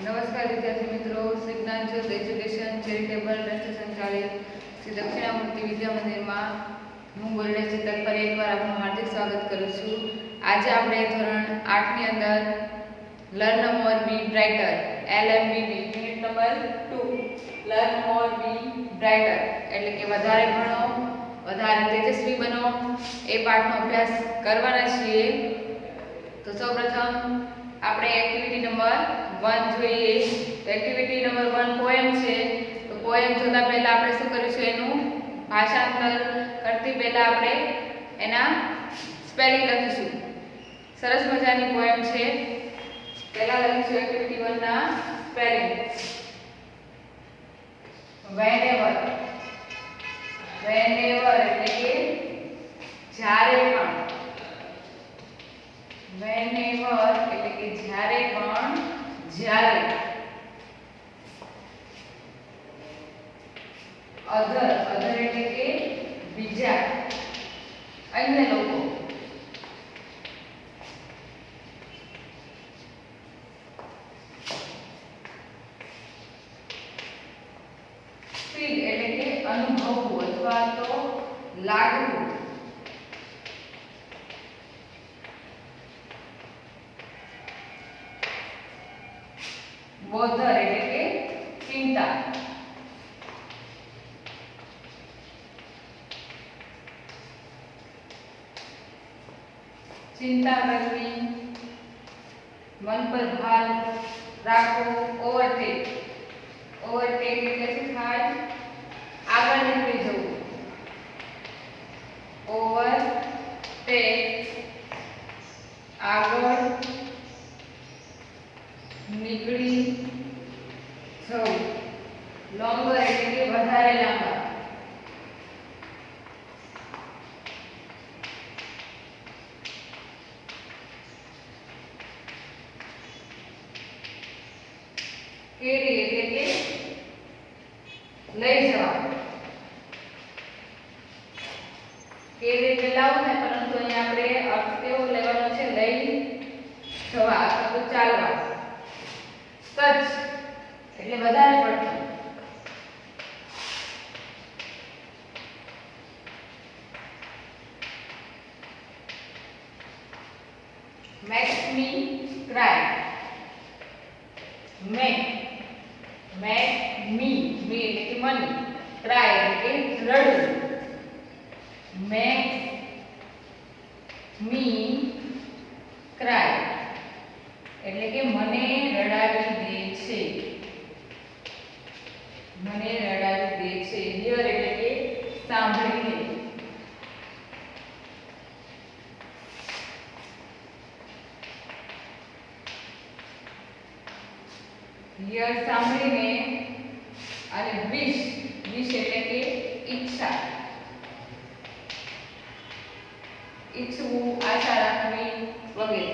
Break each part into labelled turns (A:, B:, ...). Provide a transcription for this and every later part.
A: નમસ્કાર વિદ્યાર્થી મિત્રો, Shri Gyanjyot education charitable trust સંચાલિત શ્રી દક્ષિણામૂર્તિ વિદ્યા મંદિરમાં હું બોલને ચિત્તલ પર એકવાર આપનું હાર્દિક સ્વાગત કરું છું. આજે આપણે ધોરણ 8 ની અંદર learn more be brighter LMBB unit number 2 learn more be brighter એટલે કે વધારે ભણો વધારે તેજસ્વી બનો એ પાઠનો અભ્યાસ કરવાના છીએ. તો સૌપ્રથમ આપણે એક્ટિવિટી નંબર 1 જોઈએ. તો એક્ટિવિટી નંબર 1 પોએમ છે. તો પોએમ જોતા પહેલા આપણે શું કરીશું, એનું ભાષાંતર કરતી પહેલા આપણે એના સ્પેલિંગ લખીશું. સરસ મજાની પોએમ છે. પહેલા લખીશું એક્ટિવિટી 1 ના સ્પેલિંગ. whenever એટલે કે જ્યારે પણ, whenever એટલે કે જ્યારે પણ, જ્યારે. other એટલે કે બીજા, અન્ય લોકો. feel એટલે કે અનુભવવું અથવા તો લાગવું. bother એટલે કે ચિંતા. ચિંતા કરવી, મન પર ભાર રાખવો. ઓવરટેક એટલે શું થાય? આગળ નીકળી જવું. ઓવરટેક આગળ નીકળી જવું. લોંગર એટલે કે વધારે લાંબા. કેરી એટલે કે લઈ જવા. કેરી એટલે લાવવું ને, પરંતુ અહીંયા આપણે અર્થ કેવો લેવાનો છે? લઈ જવા અથવા તો ચાલવા. સચ એટલે વધારે પડતું. makes me cry. make me એટલે કે મને, cry એટલે કે રડવું. make me cry એટલે કે મને રડાવી દે છે. મને રડાવી દે છે. hear એટલે કે સાંભળીને. hear સાંભળીને. અને wish એટલે કે ઈચ્છા. ઈચ્છવું, આશા રાખવી વગેરે.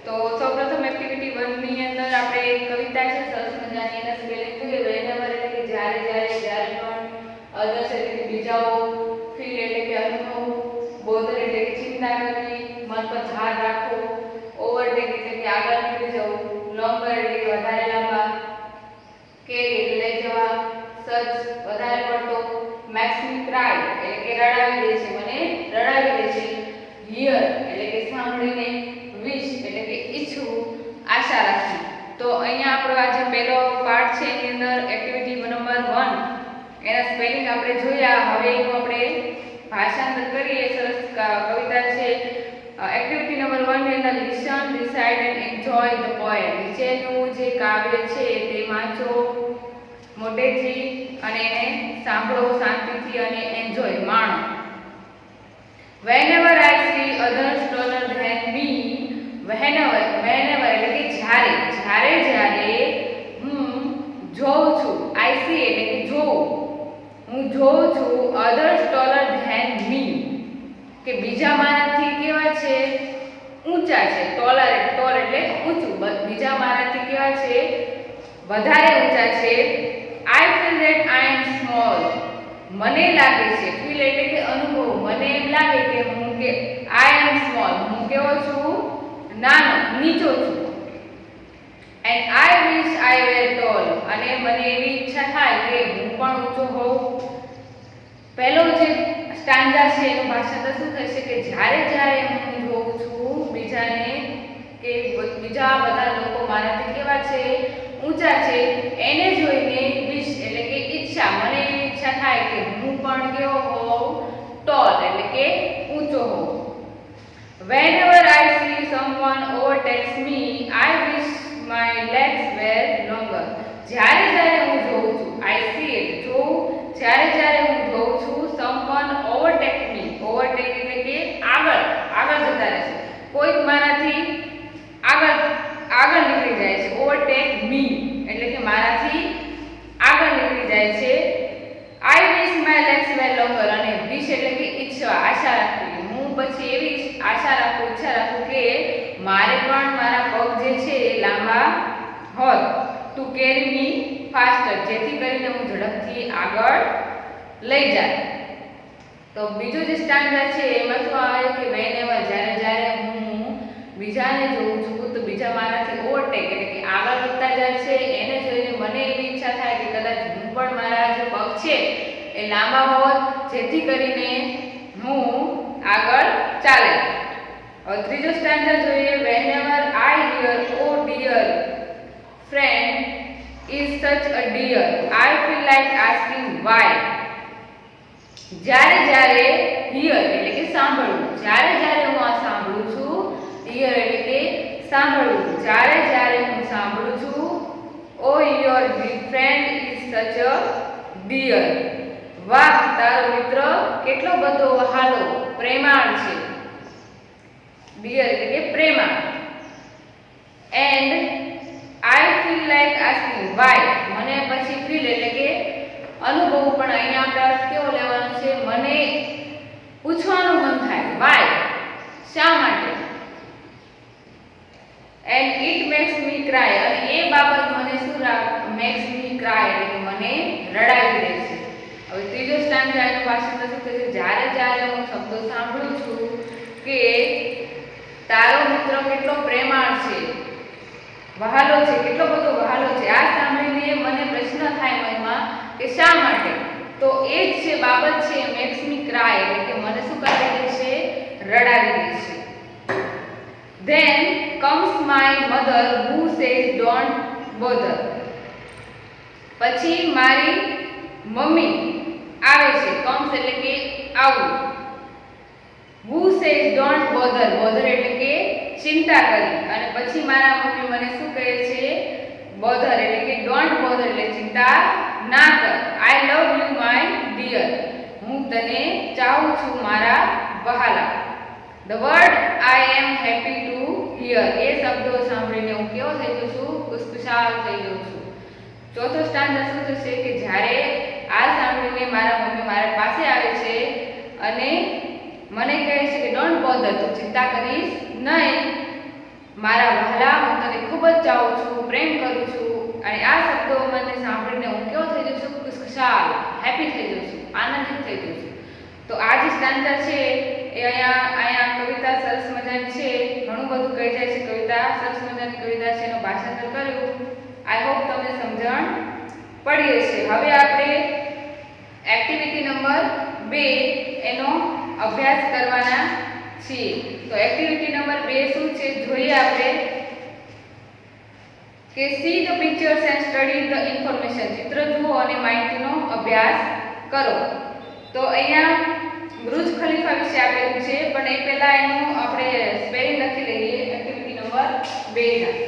A: તો સૌપ્રથમ એક્ટિવિટી 1 ની અંદર આપણે એક કવિતા છે સરસ મજાની, એના સ્પેલિંગ જોઈએ. whenever એટલે કે જ્યારે જ્યારે પણ. others એટલે કે બીજાઓ. feel એટલે કે અનુભવ. bother એટલે કે ચિંતા કરવી, મન પર ભાર રાખવો. overtake એટલે કે આગળ નીકળી જવું. longer એટલે કે વધારે લાંબા. carry એટલે લઈ જવા. such વધારે પડતો. makes me cry એટલે કે રડાવી દે છે, મને રડાવી દે છે. hear એટલે કે સાંભળીને. wish એટલે કે ઈચ્છવું, આશા રાખવી. તો અહીંયા આપણો આ જે પહેલો પાર્ટ છે એની અંદર એક્ટિવિટી નંબર 1 એના સ્પેલિંગ આપણે જોયા. હવે એનું આપણે ભાષાંતર કરીએ. સરસ કવિતા છે. એક્ટિવિટી નંબર 1 ની અંદર listen, recite and enjoy the poem. નીચેનું જે કાવ્ય છે તે વાંચો મોટેથી અને એને સાંભળો શાંતિથી અને એન્જોય માણો. whenever I see others taller than me. whenever એટલે કે જ્યારે હું જોઉં છું. I see એટલે કે જોઉં. હું જોઉં છું others taller than me કે બીજા મારાથી કેવા છે? ઊંચા છે. ટોલ એટલે ઊંચું. બીજા મારાથી કેવા છે? વધારે ઊંચા છે. I feel that I am small. મને લાગે છે. feel એટલે કે અનુભવ. મને એમ લાગે કે I am small. હું કેવો છું? નાનો, નીચો છું. And I wish મને એવી ઈચ્છા થાય કે હું પણ ઊંચો હોઉં. પહેલો જે સ્ટાન્જા છે એનું ભાષાંતર શું થશે કે જ્યારે જ્યારે હું જોઉં છું બીજાને કે બીજા બધા લોકો મારાથી કેવા છે, ઊંચા છે, એને જોઈને વિશ એટલે કે ઈચ્છા, મને એવી ઈચ્છા થાય કે હું પણ કેવો હોઉં, ટોલ એટલે કે ઊંચો હોઉં. Whenever I see someone overtakes me, I wish my legs were longer. જ્યારે જ્યારે હું જોઉં છું, I see it, જોઉં, જ્યારે જ્યારે હું જોઉં છું someone overtake me, overtake એટલે કે આગળ જતા રહે છે, કોઈક મારાથી આગળ નીકળી જાય છે. overtake me એટલે કે મારાથી આગળ નીકળી જાય છે. I wish my legs were longer અને wish એટલે કે ઈચ્છા, આશા રાખવી. હું પછી એવી આશા રાખું, ઈચ્છા રાખું કે મારે પણ મારા પગ જે છે એ લાંબા હોત. ટુ કેરી મી ફાસ્ટર, જેથી કરીને હું ઝડપથી આગળ લઈ જાય. તો બીજો જે સ્ટાન્જા છે એમાં શું આવે કે whenever જ્યારે જ્યારે હું બીજાને જોઉં છું તો બીજા મારાથી ઓવરટેક એટલે કે આગળ વધતા જાય છે, એને જોઈને મને એવી ઈચ્છા થાય કે કદાચ હું પણ મારા જે પગ છે એ લાંબા હોત, જેથી કરીને હું આગળ ચાલે. હવે ત્રીજો સ્ટાન્જા જોઈએ. whenever I hear oh dear friend is such a dear, I feel like asking why. જ્યારે જ્યારે હિયર એટલે કે સાંભળવું, જ્યારે જ્યારે હું આ સાંભળું છું, હિયર એટલે કે સાંભળવું, જ્યારે જ્યારે હું સાંભળું છું ઓ યોર ફ્રેન્ડ ઇઝ સચ અ ડિયર, વાહ તારો મિત્ર કેટલો બધો વહાલો, પ્રેમાળ છે. ડિયર એટલે કે પ્રેમાળ. And I feel like asking why, મને પછી ફીલ એટલે કે અનુભવ, પણ અહીંયા આપણે અર્થ કેવો લેવાનો છે, મને પૂછવાનું મન થાય વાય, શા માટે. And it max me cry, અને એ બાબત મને શું મેક્સ મી ક્રાય એટલે કે મને રડાવી દે છે. હવે ત્રીજો સ્ટાન્જા એનું ભાષાંતર શું થશે, જ્યારે જ્યારે હું શબ્દો સાંભળું છું કે તારો મિત્ર કેટલો પ્રેમાળ છે, વહાલો છે, કેટલો બધો વહાલો છે, આ સાંભળીને મને પ્રશ્ન થાય મનમાં કે શા માટે. તો એ જ છે બાબત છે મેક્સ મી ક્રાય એટલે કે મને શું કરી દે છે, રડાવી દે છે. Then comes my mother who says don't bother. પછી મારી મમ્મી આવે છે, comes એટલે કે આવું. who says don't bother, bother એટલે કે ચિંતા કરી, અને પછી મારા મમ્મી મને શું કહે છે, bother એટલે કે don't bother એટલે ચિંતા ના કર. I love you my dear, હું તને ચાહું છું મારા વહાલા. The word I am happy to hear, એ શબ્દો સાંભળીને હું કેવો થઈ જઉં છું, ખુશખુશાલ થઈ જઉં છું. ચોથો સ્ટાન્જા શું થશે કે જ્યારે આ સાંભળીને મારા મમ્મી મારા પાસે આવે છે અને મને કહે છે કે ડોન્ટ બોધર, તું ચિંતા કરીશ નહીં, મારા વહાલા હું તને ખૂબ જ ચાહું છું, પ્રેમ કરું છું. અને આ શબ્દો મને સાંભળીને હું કેવો થઈ જઉં છું, ખુશખુશાલ, હેપી થઈ જઉં છું, આનંદિત થઈ જઉં છું. તો આ જે સ્ટાન્જા છે એ અહીંયા કવિતા સરસ મજાની છે, ઘણું બધું કહી જાય છે કવિતા, સરસ મજાની કવિતા છે, એનું ભાષાંતર કર્યું. આઈ હોપ તમને સમજણ પડી હશે. હવે આપણે એક્ટિવિટી નંબર 2 એનો અભ્યાસ કરવાના છીએ. તો એક્ટિવિટી નંબર 2 શું છે જોઈએ આપણે કે see the pictures and study the information, ચિત્ર જુઓ અને માહિતીનો અભ્યાસ કરો. તો અહીંયા બુર્જ ખલીફા વિશે આપેલું છે, પણ એ પહેલા એનું આપણે સ્પેલિંગ લખી લઈએ એક્ટિવિટી નંબર 2 ના.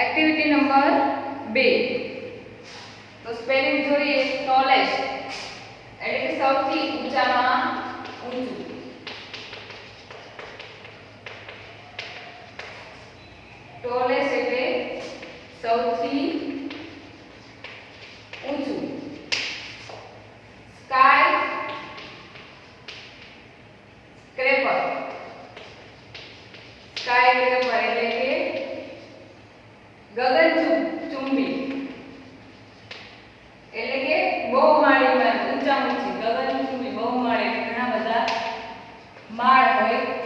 A: એક્ટિવિટી નંબર 2, તો સ્પેલિંગ જોઈએ. ટોલેસ્ટ એટલે કે સૌથી ઊંચામાં ઊંચું. ટોલેસ્ટ એટલે સૌથી ઊંચું. સ્કાય સ્ક્રેપર, સ્કાય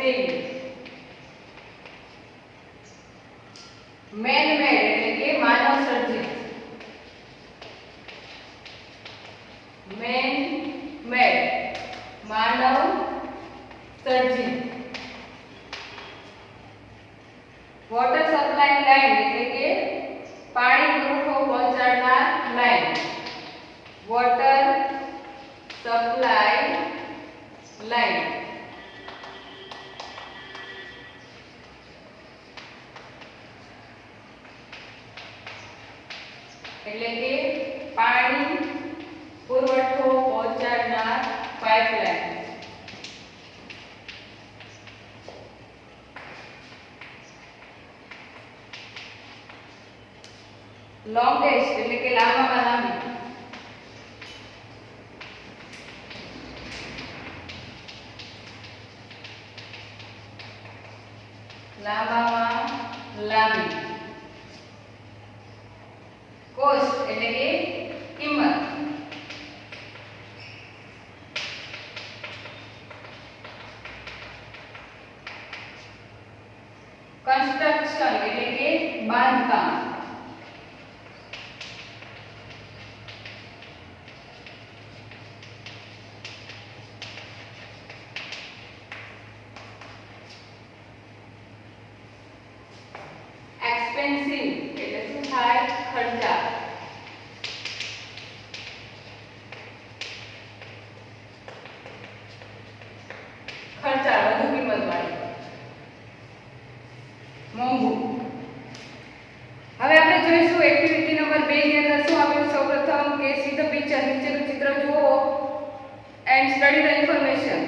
A: તેવી. મેન મેડ એટલે કે માનવ સર્જિત. મેન મેડ માનવ સર્જિત. વોટર સપ્લાય લાઇન એટલે કે પાણી પુરવઠો પહોંચાડનાર લાઇન. Water supply line. એટલે કે પાણી પુરવઠો પહોંચાડનાર પાઇપલાઇન. લોંગેસ્ટ એટલે કે લાંબામાં લાંબી. લાંબામાં લાંબી. કોસ્ટ એટલે કે કિંમત. કન્સ્ટ્રક્શન એટલે કે બાંધકામ. એક્સપેન્સિવ એટલે શું થાય? ખર્ચાળ. ખર્ચાળ વધુ કિંમતવાળી. મોંઘું. હવે આપણે જોઈશું એક્ટિવિટી નંબર 2 ની અંદર શું આપ્યું. સૌપ્રથમ કે સી ધ પિક્ચર, નીચેનું ચિત્ર જુઓ એન્ડ સ્ટડી ધ ઇન્ફોર્મેશન.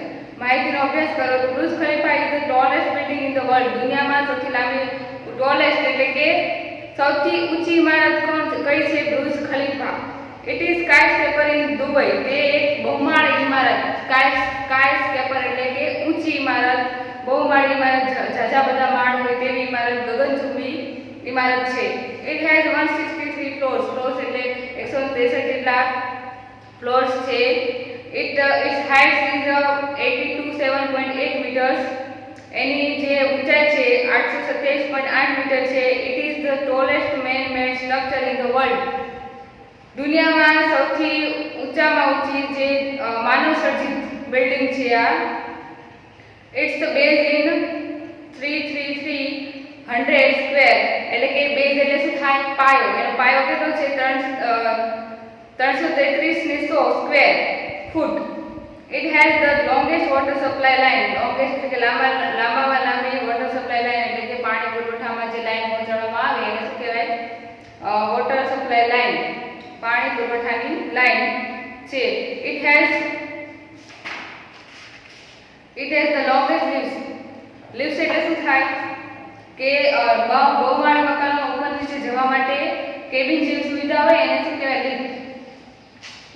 A: માહિતીનો અભ્યાસ કરો. તો Burj Khalifa is the tallest building in the world. દુનિયામાં સૌથી લાંબી ટોલેસ્ટ એટલે કે સૌથી ઊંચી ઇમારત કઈ છે? Burj Khalifa. It is skyscraper in Dubai. તે એક બહુમાળી ઇમારત. સ્કાયસ્કેપર એટલે કે ઊંચી ઇમારત, બહુમાળી ઇમારત, ઝાઝા બધા માળ હોય તેવી ઇમારત, ગગનચુંબી ઇમારત છે. It has 163 ફ્લોર્સ. ફ્લોર્સ એટલે 163 જેટલા ફ્લોર્સ છે. Its height is 827.8 metres. એની જે ઊંચાઈ છે 827.8 મીટર છે. It is the tallest man made structure in the world. દુનિયામાં સૌથી ઊંચામાં ઊંચી જે માનવ સર્જિત બિલ્ડિંગ છે આ. ઇટ્સ બેઝ ઇન 333 સ્ક્વેર એટલે કે બેઝ એટલે શું થાય? પાયો. એનો પાયો કેટલો છે? 333 square foot. It has the longest water supply line. Longest એટલે કે લાંબામાં લાંબી વોટર સપ્લાય લાઇન એટલે કે પાણી પુરવઠામાં જે લાઇન પહોંચાડવામાં આવે એને શું કહેવાય? Water supply line. પાણી પુરવઠાની લાઇન છે. It has the longest leaves. Leaves એટલે શું થાય? કે બહુમાળી મકાનોમાં ઉપર નીચે જવા માટે કેબિન જેવી સુવિધા હોય એને શું કહેવાય? લિફ્ટ.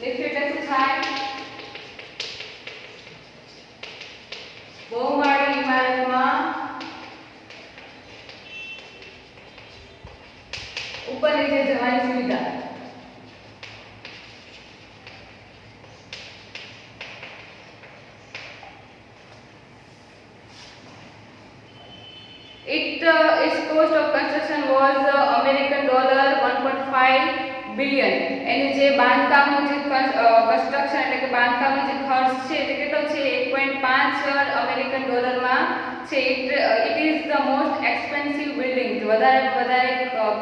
A: લિફ્ટ એટલે શું થાય? બહુમાળી ઇમારતમાં ઉપર નીચે જવાની સુવિધા. Its cost of construction was American dollar 1.5 billion. એની જે બાંધકામનું જે કન્સ્ટ્રક્શન એટલે કે બાંધકામનો જે ખર્ચ છે તે કેટલો છે? 1.5 અમેરિકન ડોલરમાં છે. It is the most expensive building. વધારે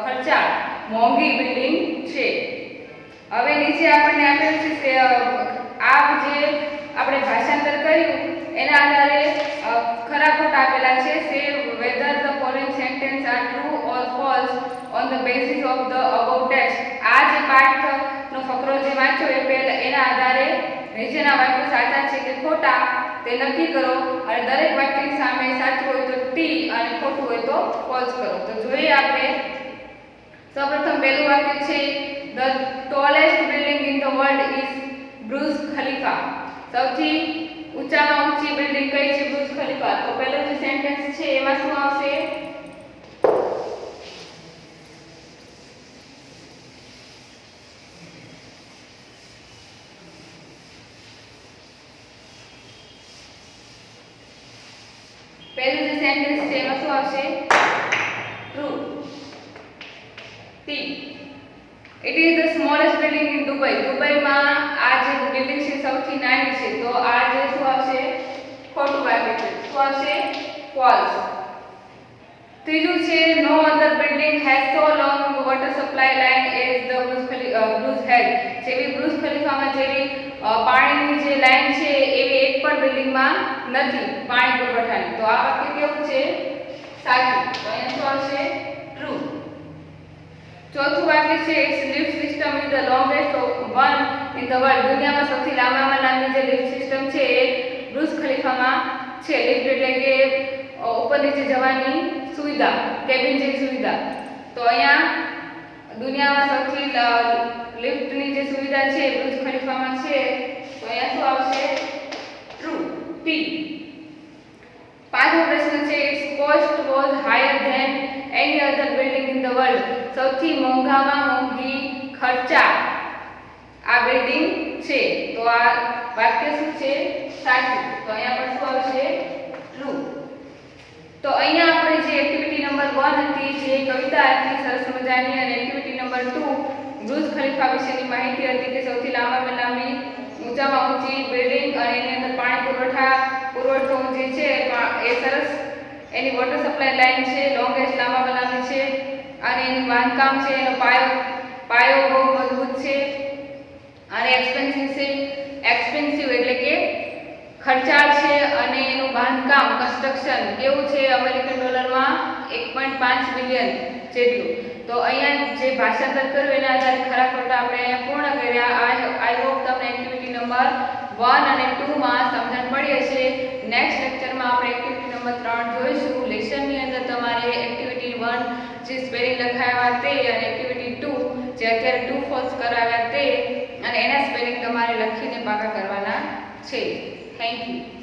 A: ખર્ચાળ મોંઘી બિલ્ડિંગ છે. હવે નીચે આપણને આપેલું છે આ જે આપણે ભાષાંતર કર્યું એના આધારે ખરા ખોટા આપેલા છે. સે whether the following sentence are true or false on the basis of the above text. આ જે પાઠનો ફકરો જે વાંચ્યો એ પહેલા એના આધારે નીચેના વાક્યો સાચા છે કે ખોટા તે નક્કી કરો અને દરેક વાક્યની સામે સાચું હોય તો ટી અને ખોટું હોય તો ફોલ્સ કરો. તો જોઈએ આપણે. સૌપ્રથમ પહેલું વાક્ય છે the tallest building in the world is Burj Khalifa. સૌથી ઊંચામાં ઊંચી બિલ્ડિંગ કઈ છે? બુર્જ ખલીફા. તો પહેલું જે સેન્ટેન્સ છે એમાં શું આવશે? પહેલું જે સેન્ટેન્સ છે એમાં શું આવશે? True. T. It is the smallest building in Dubai. દુબઈમાં આ જે બિલ્ડિંગ છે સૌથી નાની છે. તો આ જે શું આવશે? ખોટું વાક્ય છે. શું આવશે? false. ત્રીજું છે no other building has so long water supply line as the Burj has. જેવી બુર્જ ખલીફામાં જેવી પાણીની જે લાઈન છે એવી એક પણ બિલ્ડિંગમાં નથી પાણી પુરવઠાની. તો આ વાક્ય કેવું છે? સાચું. તો અહીંયા શું આવશે? ટ્રુ. ચોથું વાક્ય છે its lift system is the longest one in the world. દુનિયામાં સૌથી લાંબામાં લાંબી જે લિફ્ટ સિસ્ટમ છે એ બુર્જ ખલીફામાં છે. લિફ્ટ એટલે કે ઉપર નીચે જવાની સુવિધા, કેબિન જેવી સુવિધા. તો અહીંયા દુનિયામાં સૌથી લિફ્ટની જે સુવિધા છે બુર્જ ખલીફામાં છે. તો અહીંયા શું આવશે? ટ્રુ. પી. પાંચમો પ્રશ્ન છે its cost was higher than any other building in the world. સૌથી મોંઘામાં મોંઘી ખર્ચા આ બિલ્ડિંગ છે. તો આ વાક્ય શું છે? સાચું. તો અહીંયા પણ શું આવશે? ટ્રુ. તો અહીંયા આપણે જે એક્ટિવિટી નંબર 1 હતી જે કવિતા હતી સરસ મજાની, અને એક્ટિવિટી નંબર 2 બુર્જ ખલીફા વિશેની માહિતી હતી કે સૌથી લાંબામાં લાંબી ઊંચામાં ઊંચી બિલ્ડિંગ અને એની અંદર પાણી પુરવઠો જે છે એ સરસ એની વોટર સપ્લાય લાઈન છે, લોંગેસ્ટ લાંબામાં લાંબી છે, અને એનું બાંધકામ છે એનો પાયો બહુ મજબૂત છે, અને એક્સપેન્સિવ એટલે કે ખર્ચાળ છે, અને એનું બાંધકામ કન્સ્ટ્રક્શન કેવું છે? અમેરિકન ડોલરમાં 1.5 બિલિયન જેટલું. તો અહીંયા જે ભાષાંતર કર્યું એના આધારે ખરા ખોટા આપણે અહીંયા પૂર્ણ કર્યા. આઈ હોપ તમને એક્ટિવિટી નંબર 1 અને 2 માં સમજણ પડી હશે. નેક્સ્ટ લેક્ચરમાં આપણે એક્ટિવિટી નંબર 3 જોઈશું. લેસનની અંદર તમારે એક્ટિવિટી 1 જે સ્પેલિંગ લખાવ્યા તે, અને એક્ટિવિટી 2 જે અત્યારે ટ્રુ ફોલ્સ કરાવ્યા તે, અને એના સ્પેલિંગ તમારે લખીને પાકા કરવાના છે. Thank you.